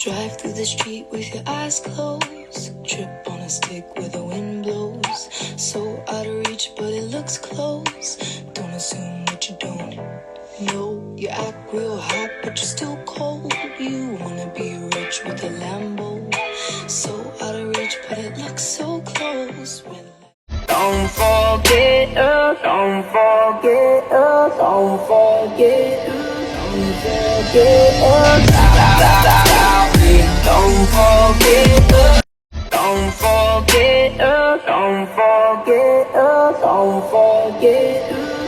Drive through the street with your eyes closed. Trip on a stick where the wind blows. So out of reach, but it looks close. Don't assume what you don't know. You act real hot, but you're still cold. You wanna be rich with a Lambo. So out of reach, but it looks so close. Don't forget us, don't forget us, don't forget us, don't forget us, don't forget us, don't forget us, don't forget us, don't forget us,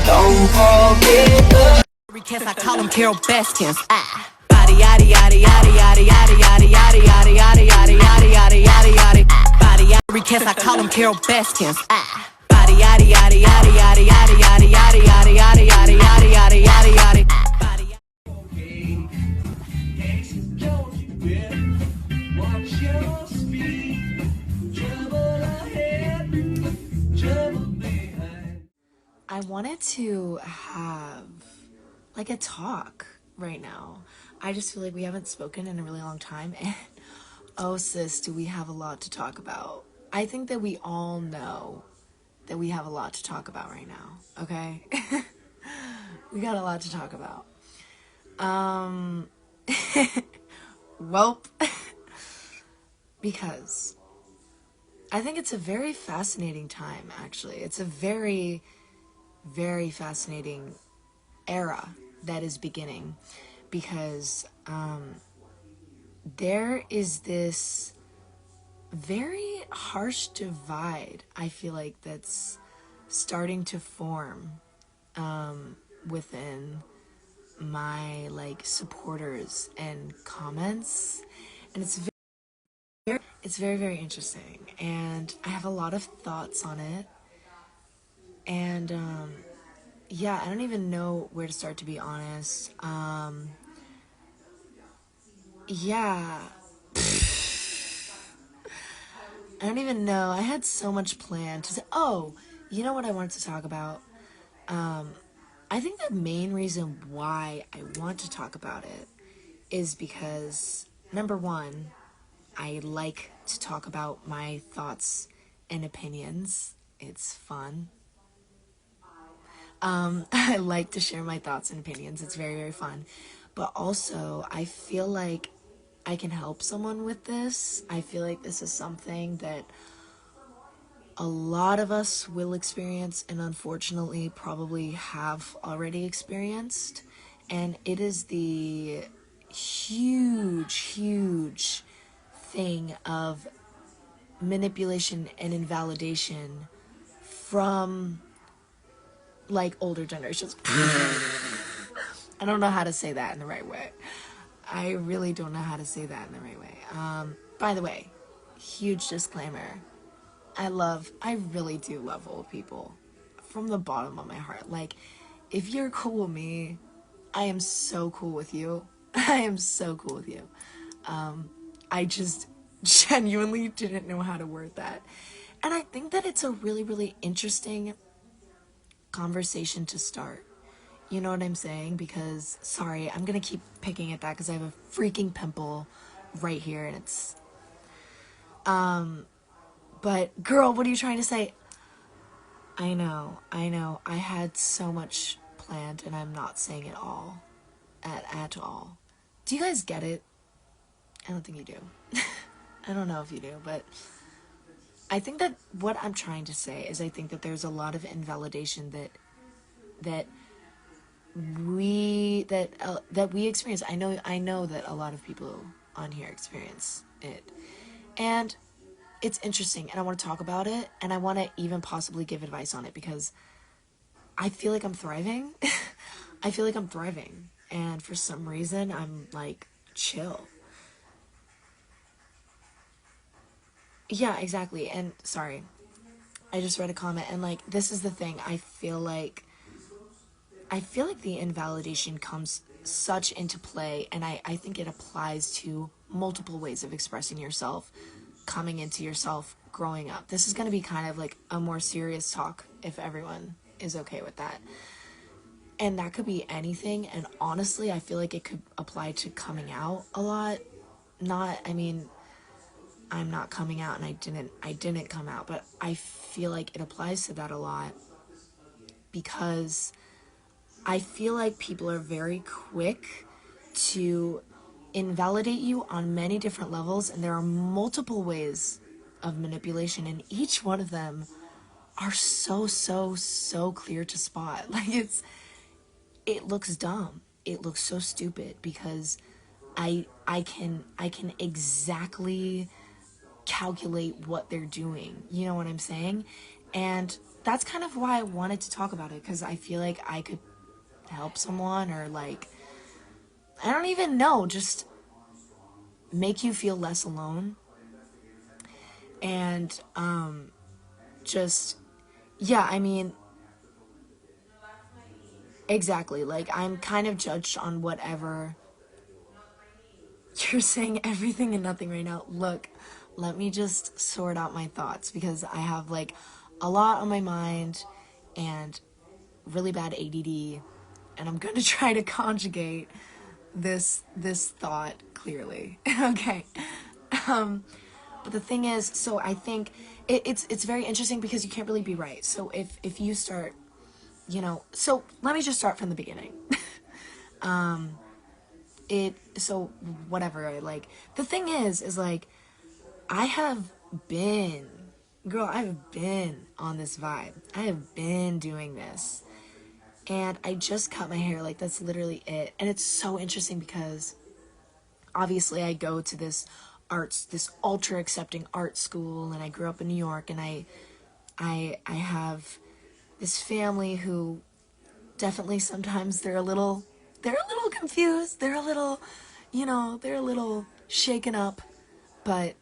don't forget us. I call them Carol Baskins. Body yaddy yaddy yaddy yaddy yaddy yaddy yaddy yaddy yaddy yaddy yaddy yaddy yaddy yaddy. Body yaddy I call them Carol Baskins. Body yaddy yaddy yaddy yaddy yaddy yaddy yaddy yaddy yaddy yaddy yaddy yaddy yaddy yaddy. Watch your speed, trouble ahead, trouble behind. I wanted to have like a talk right now. I just feel like we haven't spoken in a really long time, and oh sis, do we have a lot to talk about. I think that we all know that we have a lot to talk about right now, okay? We got a lot to talk about. Welp. Because I think it's a very fascinating time, actually. It's a very, very fascinating era that is beginning, because there is this very harsh divide, I feel like, that's starting to form within my supporters and comments, and it's very, very interesting, and I have a lot of thoughts on it, and yeah, I don't even know where to start, to be honest. Yeah. I don't even know. I had so much planned to say. Oh, you know what I wanted to talk about? I think the main reason why I want to talk about it is because, number one, I like to talk about my thoughts and opinions. It's fun. I like to share my thoughts and opinions. It's very, very fun. But also, I feel like I can help someone with this. I feel like this is something that a lot of us will experience, and unfortunately probably have already experienced. And it is the huge thing of manipulation and invalidation from older generations. I don't know how to say that in the right way. I really don't know how to say that in the right way. By the way, huge disclaimer. I really do love old people from the bottom of my heart. If you're cool with me, I am so cool with you. I am so cool with you. I just genuinely didn't know how to word that. And I think that it's a really, really interesting conversation to start. You know what I'm saying? Because, sorry, I'm gonna keep picking at that because I have a freaking pimple right here, and it's... But, girl, what are you trying to say? I know. I had so much planned, and I'm not saying it all. At all. Do you guys get it? I don't think you do. I don't know if you do, but I think that what I'm trying to say is I think that there's a lot of invalidation that we experience. I know that a lot of people on here experience it, and it's interesting, and I want to talk about it, and I want to even possibly give advice on it, because I feel like I'm thriving. I feel like I'm thriving, and for some reason I'm chill. Yeah, exactly. And sorry, I just read a comment, and this is the thing. I feel like the invalidation comes such into play, and I think it applies to multiple ways of expressing yourself, coming into yourself, growing up. This is going to be kind of a more serious talk, if everyone is okay with that. And that could be anything. And honestly, I feel like it could apply to coming out a lot. I mean, I'm not coming out and I didn't come out, but I feel like it applies to that a lot because I feel like people are very quick to invalidate you on many different levels, and there are multiple ways of manipulation, and each one of them are so clear to spot. Like it looks dumb. It looks so stupid because I can exactly calculate what they're doing. You know what I'm saying? And that's kind of why I wanted to talk about it, because I feel like I could help someone, or like, I don't even know, just make you feel less alone. And just, yeah, I mean, exactly, like, I'm kind of judged on whatever. You're saying everything and nothing right now. Look, let me just sort out my thoughts, because I have like a lot on my mind and really bad ADD, and I'm going to try to conjugate this thought clearly. Okay. But the thing is, so I think it's very interesting because you can't really be right. So if you start, so let me just start from the beginning. So whatever, like, the thing is like, I've been on this vibe. I have been doing this. And I just cut my hair, like, that's literally it. And it's so interesting because obviously I go to this ultra accepting art school, and I grew up in New York, and I have this family who definitely sometimes they're a little confused. They're a little, they're a little shaken up, but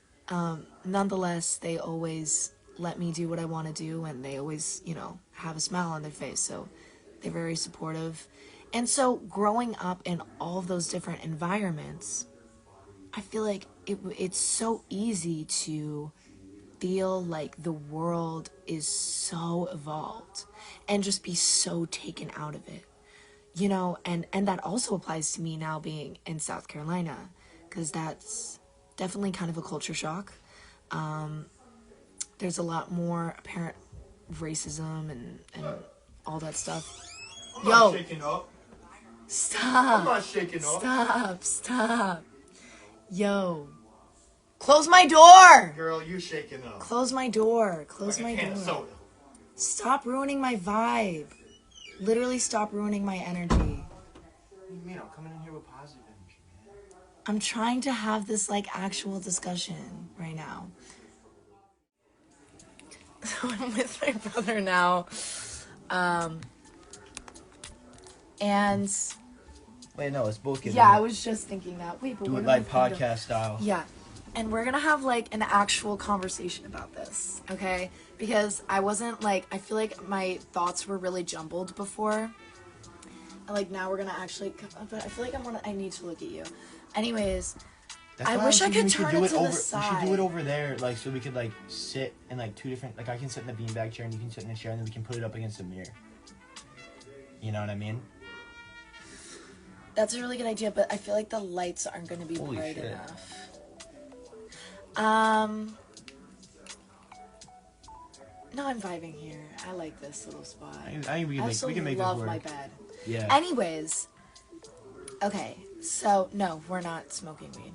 nonetheless, they always let me do what I want to do, and they always, have a smile on their face. So they're very supportive. And so growing up in all of those different environments, I feel like it's so easy to feel like the world is so evolved and just be so taken out of it. And that also applies to me now being in South Carolina, because that's definitely kind of a culture shock. There's a lot more apparent racism and all that stuff. I'm not shaking up. Stop. I'm not shaking up. Stop. Yo. Close my door. Girl, you shaking up. Close my door. Close Like a my can of door. soda. Stop ruining my vibe. Literally stop ruining my energy. What do you mean? I'm coming in here with positive energy, man. I'm trying to have this, like, actual discussion right now. So I'm with my brother now. And Wait, no, it's both getting yeah, I was just thinking that. Wait, but do we're it gonna like podcast style. Yeah. And we're gonna have, like, an actual conversation about this, okay? Because I wasn't, like, I feel like my thoughts were really jumbled before. Like, now we're gonna actually, but I feel like I need to look at you. Anyways, That's I why wish I I'm thinking could we turn do it to the over, side. We should do it over there, like, so we could, like, sit in, like, two different, like, I can sit in the beanbag chair and you can sit in the chair, and then we can put it up against the mirror. You know what I mean? That's a really good idea, but I feel like the lights aren't gonna be Holy bright shit. enough. No, I'm vibing here. I like this little spot. I think we I can make this love work. my bed. Yeah. Anyways, okay, so no, we're not smoking weed.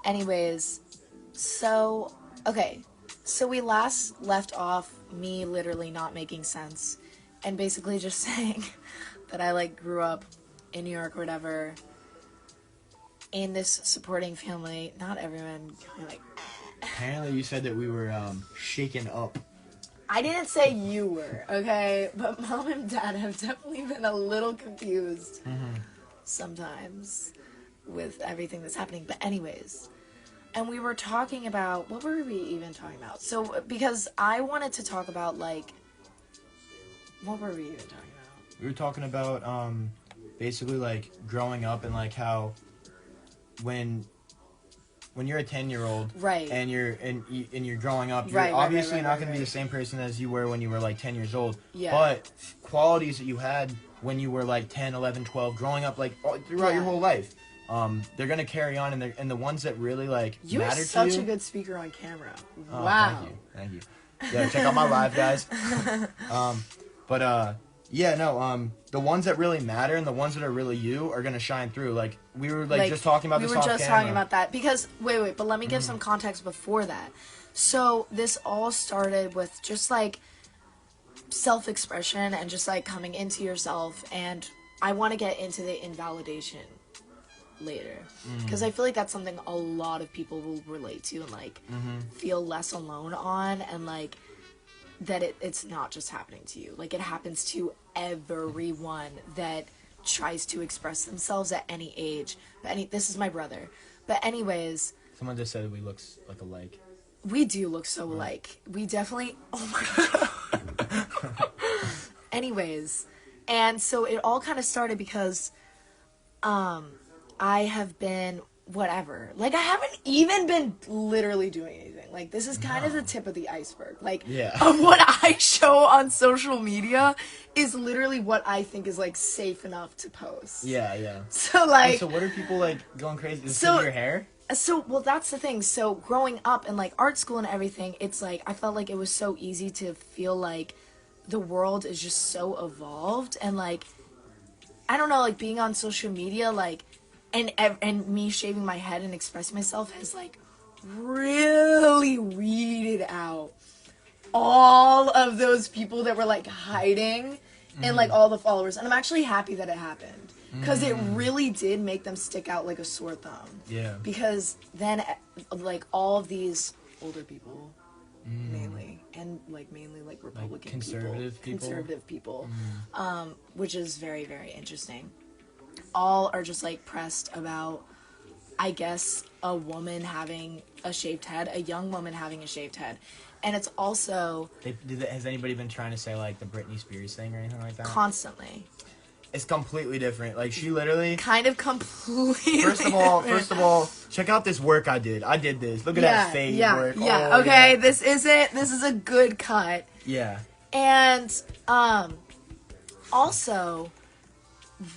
Anyways, so okay, so we last left off me literally not making sense, and basically just saying that I, like, grew up in New York or whatever, in this supporting family. Not everyone like. Apparently you said that we were shaken up. I didn't say you were, okay? But mom and dad have definitely been a little confused sometimes with everything that's happening. But anyways, and we were talking about, what were we even talking about? So, because I wanted to talk about, like, what were we even talking about? We were talking about basically, like, growing up and, like, how when when you're a 10-year-old, Right. and you're growing up, you're Right, obviously right, not right, going to be the same person as you were when you were like 10 years old. Yeah. But qualities that you had when you were like 10, 11, 12, growing up like throughout your whole life, they're going to carry on, and the ones that really like You're matter to you. such a good speaker on camera. Oh, Wow. Thank you. Yeah, check out my live, guys. The ones that really matter and the ones that are really you are gonna shine through. Like we were just talking about this off camera. We were just talking about that because wait, but let me give some context before that. So this all started with just like self-expression and just like coming into yourself, and I want to get into the invalidation later because I feel like that's something a lot of people will relate to and like feel less alone on, and like that it's not just happening to you, like it happens to everyone that tries to express themselves at any age. But this is my brother, but anyways, someone just said we look like alike. we do look so alike. We definitely, oh my god. Anyways, and so it all kind of started because I have been whatever. Like, I haven't even been literally doing anything. Like, this is kind of the tip of the iceberg. Like, of what I show on social media is literally what I think is, like, safe enough to post. Yeah. So, like... So what are people, like, going crazy? Is it your hair? So, well, that's the thing. So, growing up in, like, art school and everything, it's, like, I felt like it was so easy to feel like the world is just so evolved. And, like, I don't know, like, being on social media, like... And me shaving my head and expressing myself has, like, really weeded out all of those people that were, like, hiding and, like, all the followers. And I'm actually happy that it happened. Because it really did make them stick out like a sore thumb. Yeah. Because then, like, all of these older people, mainly, and, like, mainly, like, Republican conservative people. Conservative people. Which is very, very interesting. All are just, like, pressed about, I guess, a woman having a shaved head, a young woman having a shaved head. And it's also... Has anybody been trying to say, like, the Britney Spears thing or anything like that? Constantly. It's completely different. Like, she literally... Kind of completely First of all, check out this work I did. I did this. Look at that fade work. Yeah, oh, okay, yeah. this is a good cut. Yeah. And, also,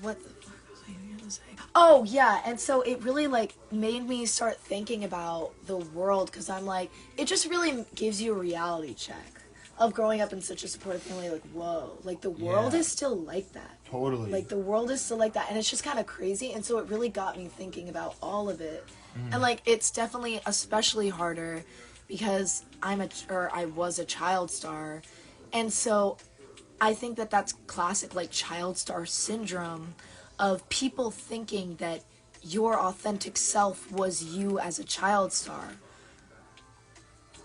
what the fuck was I gonna say? Oh, yeah, and so it really, like, made me start thinking about the world, because I'm like, it just really gives you a reality check of growing up in such a supportive family, like, whoa, like, the world is still like that. Totally. Like, the world is still like that, and it's just kind of crazy, and so it really got me thinking about all of it. And, like, it's definitely especially harder because I was a child star, and so I think that that's classic, like, child star syndrome of people thinking that your authentic self was you as a child star.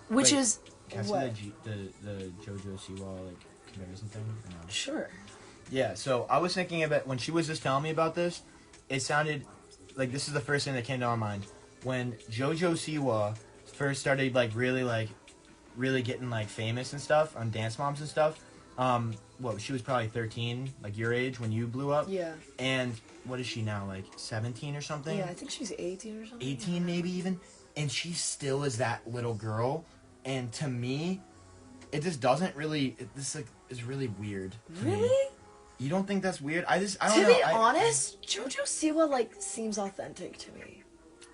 Which is... Can I what? see the Jojo Siwa, like, comparison thing? Or no? Sure. Yeah, so I was thinking about, when she was just telling me about this, it sounded like this is the first thing that came to my mind. When Jojo Siwa first started, like, really getting, like, famous and stuff on Dance Moms and stuff, she was probably 13, like your age when you blew up. Yeah. And what is she now, like 17 or something? Yeah, I think she's 18 or something. 18 maybe even. And she still is that little girl. And to me, it just doesn't really, this like is really weird. Really? You don't think that's weird? I don't know. To be honest, Jojo Siwa, like, seems authentic to me.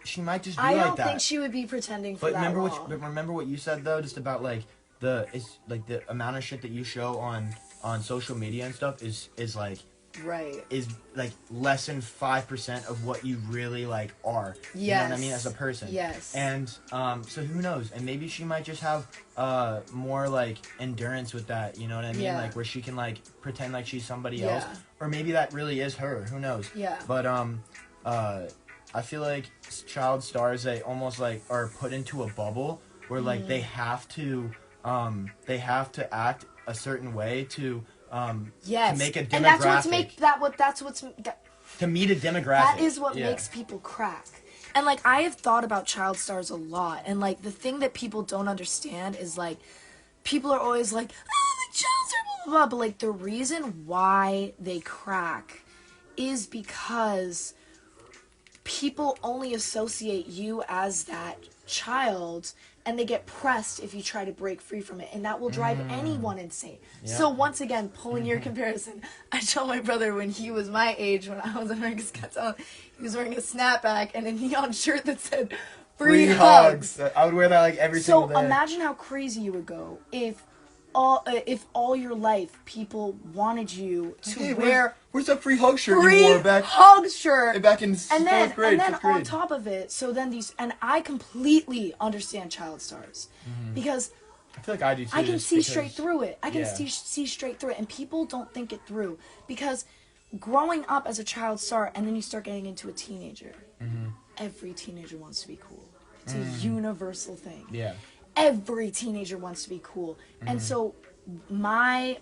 She might just be I like that. don't think she would be pretending for but that long. remember what you said though, just about like the amount of shit that you show on social media and stuff is like right. Is like less than 5% of what you really like are. Yes. You know what I mean, as a person. Yes. And so who knows? And maybe she might just have more like endurance with that, you know what I mean? Yeah. Like where she can like pretend like she's somebody Yeah. else. Or maybe that really is her. Who knows? Yeah. But I feel like child stars, they almost like are put into a bubble where like they have to act a certain way to yes. to make a demographic. And that's what's to meet a demographic. That is what makes people crack. And like I have thought about child stars a lot, and like the thing that people don't understand is like people are always like, oh, the child star, blah blah blah, but like the reason why they crack is because people only associate you as that child, and they get pressed if you try to break free from it, and that will drive anyone insane. Yeah. So once again, pulling your comparison, I told my brother when he was my age, when I was in America's Got Talent, he was wearing a snapback and a neon shirt that said free hugs. I would wear that like every single day. So imagine how crazy you would go if all your life people wanted you to wear where's that free hug shirt free you wore back hug shirt back in and then fourth grade, and then fifth grade? on top of it, so then these, and I completely understand child stars because I feel like I do too. I can just see because- straight through it. I can Yeah. see straight through it, and people don't think it through because growing up as a child star and then you start getting into a teenager. Every teenager wants to be cool. It's a universal thing. Yeah. Every teenager wants to be cool. And so my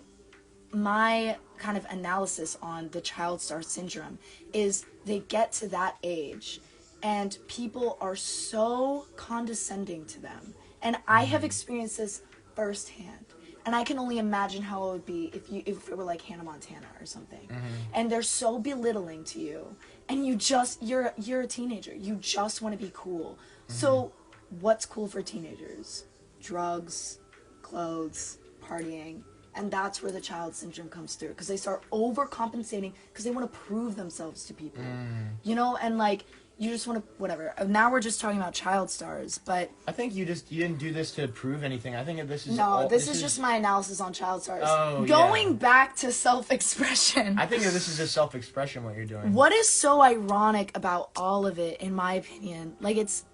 kind of analysis on the child star syndrome is they get to that age and people are so condescending to them. And I have experienced this firsthand. And I can only imagine how it would be if it were like Hannah Montana or something. And they're so belittling to you. And you're a teenager. You just want to be cool. So what's cool for teenagers? Drugs, clothes, partying. And that's where the child syndrome comes through. Because they start overcompensating because they want to prove themselves to people. You know, and like, you just want to, whatever. Now we're just talking about child stars, but... I think you didn't do this to prove anything. I think that this is... No, this is just my analysis on child stars. Oh, Going back to self-expression. I think that this is just self-expression, what you're doing. What is so ironic about all of it, in my opinion, like, it's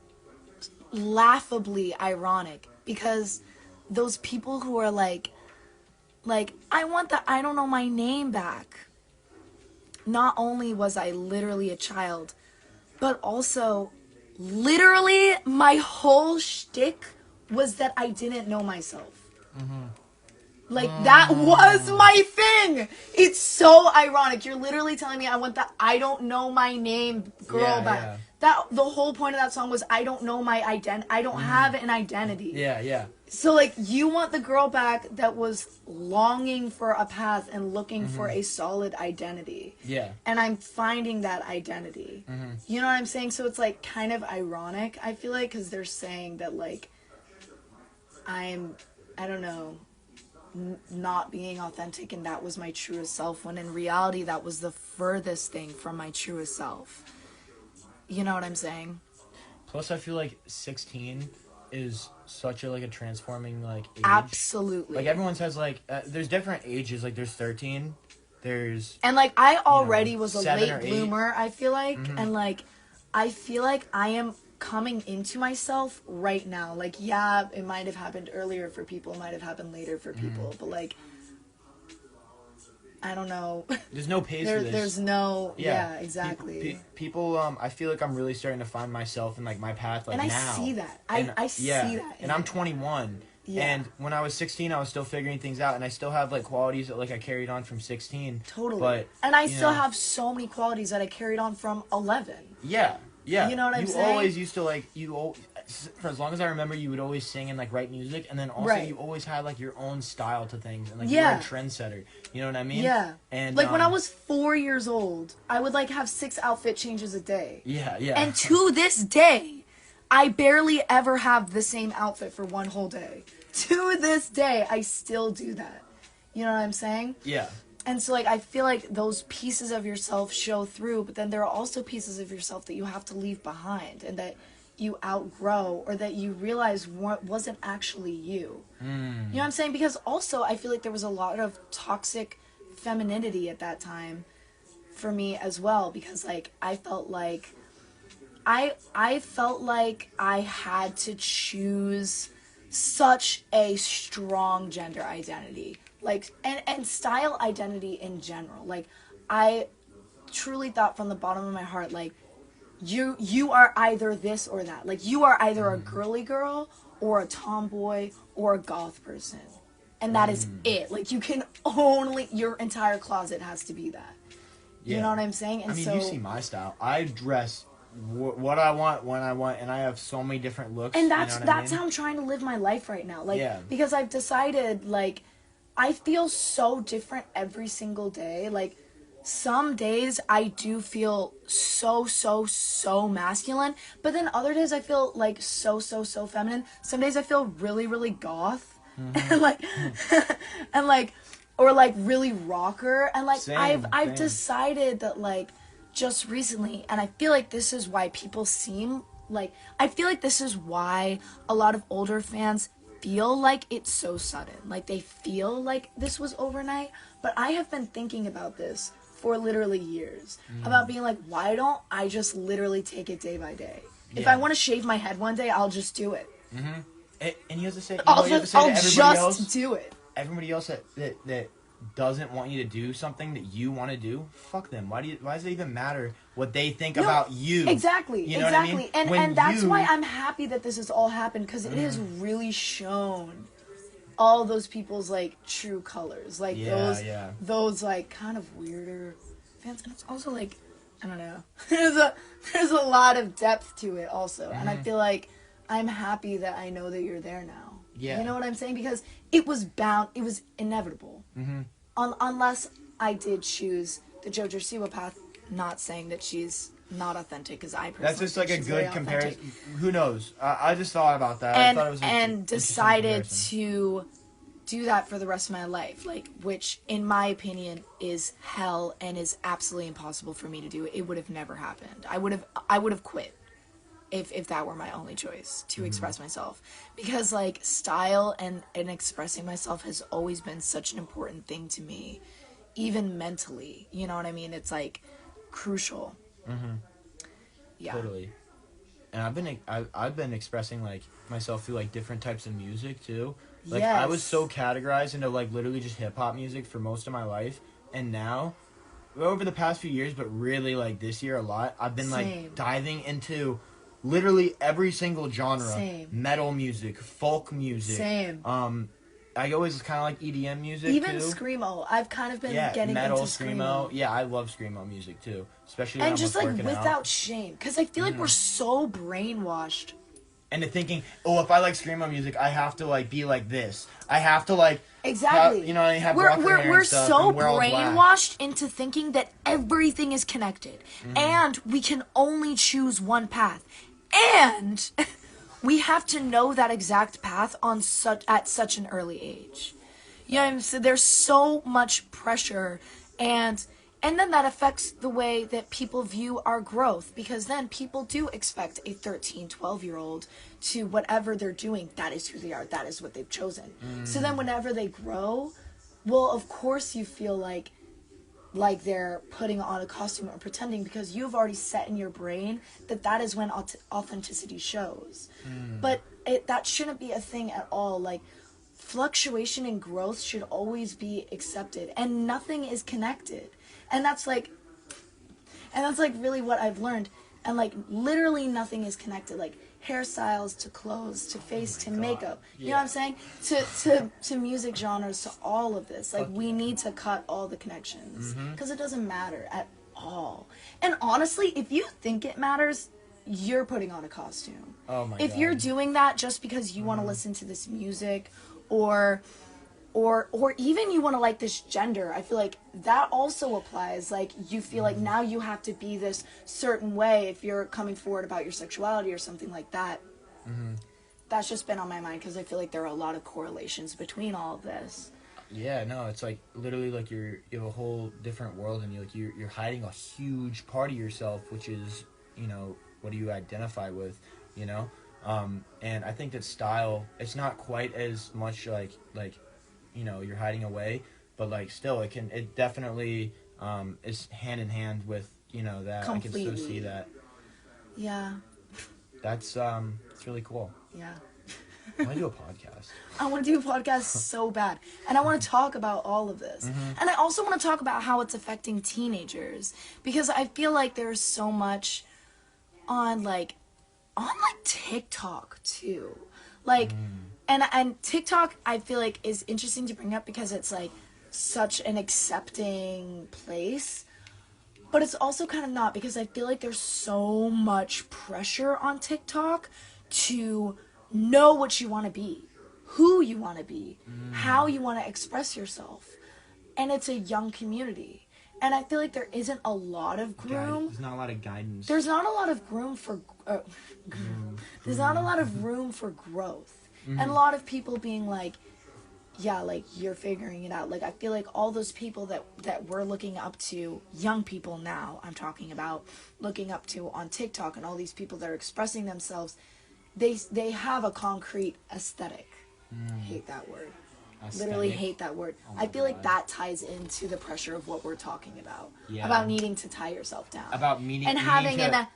laughably ironic, because those people who are like, I want the I don't know my name back. Not only was I literally a child, but also, literally, my whole shtick was that I didn't know myself. Like, that was my thing. It's so ironic. You're literally telling me I want the I don't know my name girl back. Yeah. The whole point of that song was I don't know my identity. I don't have an identity. Yeah. So, like, you want the girl back that was longing for a path and looking for a solid identity. Yeah. And I'm finding that identity. You know what I'm saying? So it's, like, kind of ironic, I feel like, because they're saying that, like, I don't know, not being authentic and that was my truest self, when in reality that was the furthest thing from my truest self. You know what I'm saying? Plus, I feel like 16 is such a transforming age. Absolutely. Like everyone says there's different ages. Like there's 13, there's and like I already was a 7 or late 8. bloomer, I feel like, and like I feel like I am coming into myself right now. Like, yeah, it might have happened earlier for people, it might have happened later for people, but like I don't know. There's no pace for this. There's no exactly. People I feel like I'm really starting to find myself in like my path and I now. see that. And, I see that. And I'm 21. Yeah. And when I was 16, I was still figuring things out, and I still have like qualities that like I carried on from 16. Totally. But and I still have so many qualities that I carried on from 11. Yeah. You know what I'm saying? You always used to for as long as I remember, you would always sing and like write music, and then also you always had like your own style to things, and like you were a trendsetter. You know what I mean? Yeah. And like when I was 4 years old, I would like have 6 outfit changes a day. Yeah. And to this day, I barely ever have the same outfit for one whole day. To this day, I still do that. You know what I'm saying? Yeah. And so, like, I feel like those pieces of yourself show through, but then there are also pieces of yourself that you have to leave behind and that you outgrow, or that you realize wasn't actually you. You know what I'm saying? Because also, I feel like there was a lot of toxic femininity at that time for me as well, because, like, I felt like I had to choose such a strong gender identity. Like, and style identity in general. Like, I truly thought from the bottom of my heart, like, you are either this or that. Like, you are either a girly girl or a tomboy or a goth person. And that is it. Like, you can only, your entire closet has to be that. You know what I'm saying? And I mean, so, you see my style. I dress what I want, when I want, and I have so many different looks. and that's you know what I mean? how I'm trying to live my life right now. Like, Yeah. because I've decided, like, I feel so different every single day. Like, some days I do feel so masculine, but then other days I feel like so feminine. Some days I feel really goth, and like, and like, or like really rocker, and like Same. I've decided that like just recently, and I feel like this is why people seem like, I feel like this is why a lot of older fans feel like it's so sudden. Like they feel like this was overnight, but I have been thinking about this for literally years, about being like, why don't I just literally take it day by day? If Yeah. I want to shave my head one day, I'll just do it. And you have to say, I'll you have to say to everybody else, do it. everybody else that doesn't want you to do something that you want to do, fuck them. Why does it even matter what they think about you? Exactly, You know exactly. what I mean? And that's why I'm happy that this has all happened, because it has really shown all those people's like true colors, like those like kind of weirder fans. And it's also like, I don't know, there's a lot of depth to it also, and I feel like I'm happy that I know that you're there now. Yeah. You know what I'm saying? Because it was inevitable. Unless I did choose the Jojo Siwa path, not saying that she's not authentic, because I personally That's just like a think she's very good comparison. authentic. Who knows? I just thought about that. I thought it was And decided to do that for the rest of my life, like, which in my opinion is hell and is absolutely impossible for me to do. It would have never happened. I would have quit if that were my only choice to express myself, because like style and expressing myself has always been such an important thing to me, even mentally, you know what I mean? It's like crucial. Yeah. Totally. And I've been expressing like myself through like different types of music too. Like I was so categorized into like literally just hip hop music for most of my life, and now over the past few years, but really like this year a lot, I've been like diving into literally every single genre. Metal music, folk music. I always kind of like EDM music even too. screamo. I've kind of been getting metal, into screamo. Yeah, I love screamo music too, especially when And I'm just like working without out. shame, because I feel like we're so brainwashed. And to thinking, oh, if I like screamo music, I have to like be like this. I have to like Exactly. you know, I have we're rocker hair we're and stuff, so and wear all black. brainwashed into thinking that everything is connected, and we can only choose one path, and we have to know that exact path at such an early age. You know what I'm saying? There's so much pressure, and then that affects the way that people view our growth, because then people do expect a 13, 12-year-old to whatever they're doing, that is who they are, that is what they've chosen. So then whenever they grow, well, of course you feel like they're putting on a costume or pretending, because you've already set in your brain that is when authenticity shows. But that shouldn't be a thing at all. Like, fluctuation and growth should always be accepted, and nothing is connected. And that's like really what I've learned. And like literally nothing is connected, like hairstyles to clothes to face to makeup. You know what I'm saying? To music genres, to all of this. Like we need to cut all the connections, because it doesn't matter at all. And honestly, if you think it matters, you're putting on a costume. Oh my If God. you're doing that just because you want to listen to this music, or even you want to like this gender, I feel like that also applies. Like you feel like now you have to be this certain way if you're coming forward about your sexuality or something like that. That's just been on my mind, because I feel like there are a lot of correlations between all of this. Yeah, no, it's like literally like you have a whole different world, and you're hiding a huge part of yourself, which is, you know, what do you identify with, you know? And I think that style, it's not quite as much like you know, you're hiding away, but like still it definitely is hand in hand with, you know, that. Completely. I can still see that. Yeah. That's it's really cool. Yeah. I want to do a podcast. I want to do a podcast so bad. And I want to talk about all of this. And I also want to talk about how it's affecting teenagers, because I feel like there's so much on TikTok too. Like and TikTok, I feel like, is interesting to bring up, because it's like such an accepting place. But it's also kind of not, because I feel like there's so much pressure on TikTok to know what you want to be, who you want to be, how you want to express yourself. And it's a young community. And I feel like there isn't a lot of groom. There's not a lot of guidance. There's not a lot of room for there's not a lot of room for growth. And a lot of people being like, yeah, like, you're figuring it out. Like, I feel like all those people that we're looking up to, young people now, I'm talking about, looking up to on TikTok, and all these people that are expressing themselves, they have a concrete aesthetic. Hate that word. Literally hate that word. I feel like that ties into the pressure of what we're talking about. Yeah. About needing to tie yourself down. About meaning and having an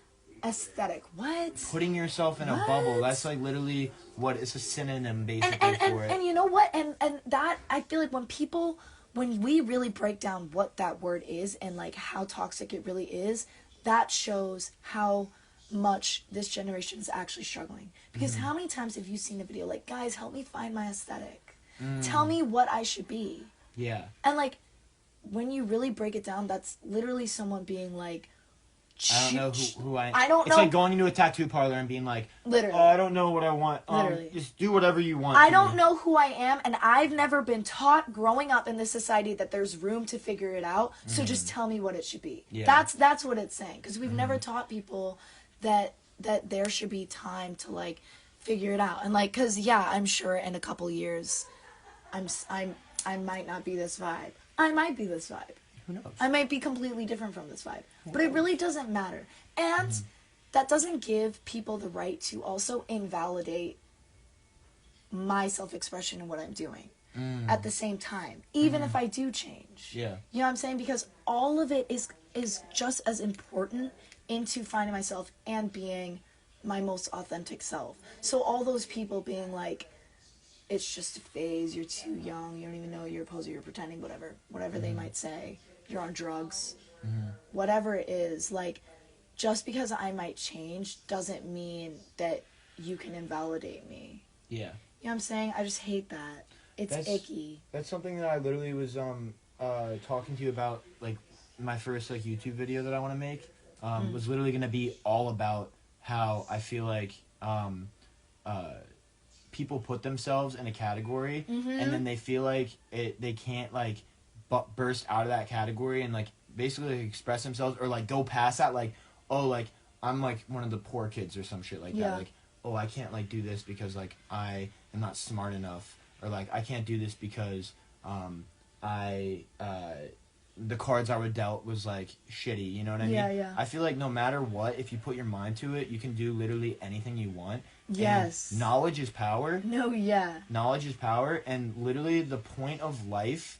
aesthetic. What? Putting yourself in a bubble. That's like literally what it's a synonym basically for it. And you know what? And that, I feel like when we really break down what that word is and like how toxic it really is, that shows how much this generation is actually struggling. Because how many times have you seen a video like, guys, help me find my aesthetic. Tell me what I should be. Yeah. And like, when you really break it down, that's literally someone being like, I don't know who I am. I don't know. It's like going into a tattoo parlor and being like, literally, oh, I don't know what I want. Literally. Just do whatever you want. I don't know who I am, and I've never been taught growing up in this society that there's room to figure it out. So just tell me what it should be. Yeah. That's what it's saying, because we've never taught people that there should be time to like figure it out. And like, because yeah, I'm sure in a couple years, I might not be this vibe. I might be this vibe. Who knows? I might be completely different from this vibe. But it really doesn't matter. And that doesn't give people the right to also invalidate my self-expression and what I'm doing at the same time, even if I do change. Yeah. You know what I'm saying? Because all of it is just as important into finding myself and being my most authentic self. So all those people being like, it's just a phase, you're too young, you don't even know you're a poser, you're pretending, whatever they might say, you're on drugs, whatever it is, like, just because I might change doesn't mean that you can invalidate me. Yeah. You know what I'm saying? I just hate that. It's icky. That's something that I literally was talking to you about, like, my first, like, YouTube video that I want to make, was literally going to be all about how I feel like, people put themselves in a category and then they feel like they can't like burst out of that category and like basically like, express themselves or like go past that, like, oh, like I'm like one of the poor kids or some shit like that, like, oh, I can't like do this because like I am not smart enough, or like I can't do this because the cards I were dealt was like shitty, you know what I mean? Yeah. I feel like no matter what, if you put your mind to it, you can do literally anything you want. Yes. And knowledge is power. No, yeah. Knowledge is power, and literally the point of life,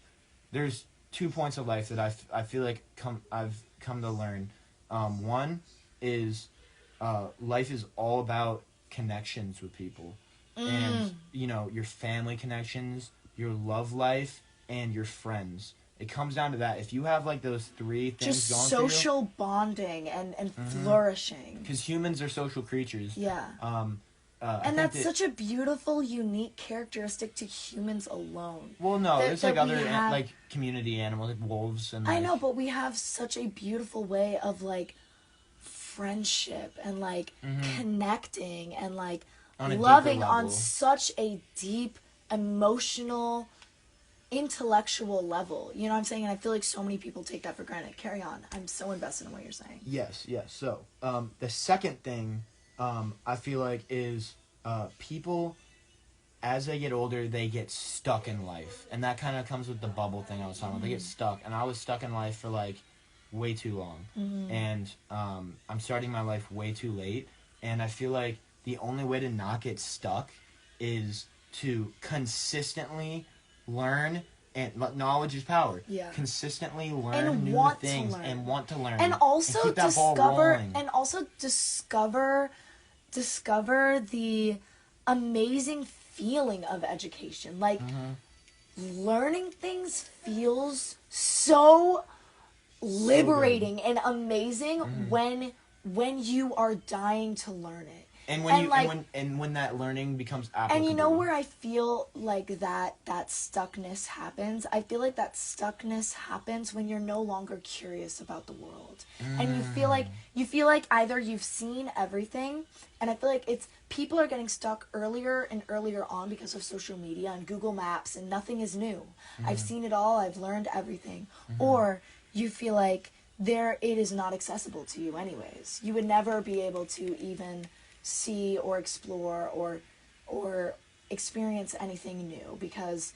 there's 2 points of life that I feel like I've come to learn. One is life is all about connections with people. And, you know, your family connections, your love life, and your friends. It comes down to that. If you have like those 3 things just going social bonding and flourishing. Because humans are social creatures. Yeah. And that's such a beautiful, unique characteristic to humans alone. Well, no, there's like other like community animals, like wolves and. I know, but we have such a beautiful way of like friendship and like connecting and like loving on such a deep, emotional, intellectual level. You know what I'm saying? And I feel like so many people take that for granted. Carry on. I'm so invested in what you're saying. Yes. So, the second thing, I feel like is, people, as they get older, they get stuck in life. And that kind of comes with the bubble thing I was talking about. They get stuck. And I was stuck in life for like way too long. And, I'm starting my life way too late. And I feel like the only way to not get stuck is to consistently learn, and knowledge is power. Yeah. Consistently learn And new want to things learn. and want to learn. And also keep that ball rolling. discover the amazing feeling of education. Like learning things feels so liberating and amazing when you are dying to learn it. And when that learning becomes applicable. And you know where I feel like that stuckness happens? I feel like that stuckness happens when you're no longer curious about the world. And you feel like either you've seen everything, and I feel like it's people are getting stuck earlier and earlier on because of social media and Google Maps, and nothing is new. I've seen it all, I've learned everything. Or you feel like it is not accessible to you anyways. You would never be able to even see or explore or experience anything new because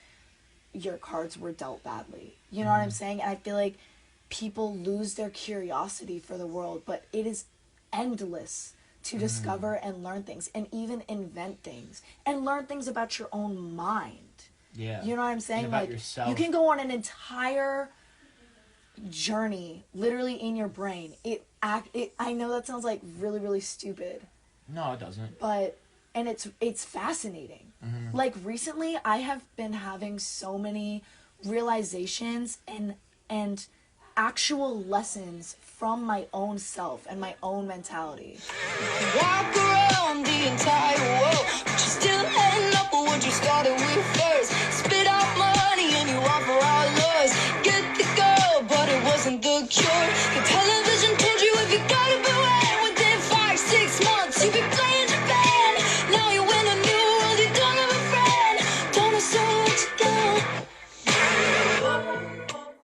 your cards were dealt badly. You know what I'm saying? And I feel like people lose their curiosity for the world, but it is endless to discover and learn things and even invent things and learn things about your own mind. Yeah. You know what I'm saying? And about like yourself. you can go on an entire journey literally in your brain. I know that sounds like really, really stupid. No, it doesn't. But and it's fascinating. Like recently I have been having so many realizations and actual lessons from my own self and my own mentality. Walk around the entire world, but you still end up with what you started with first.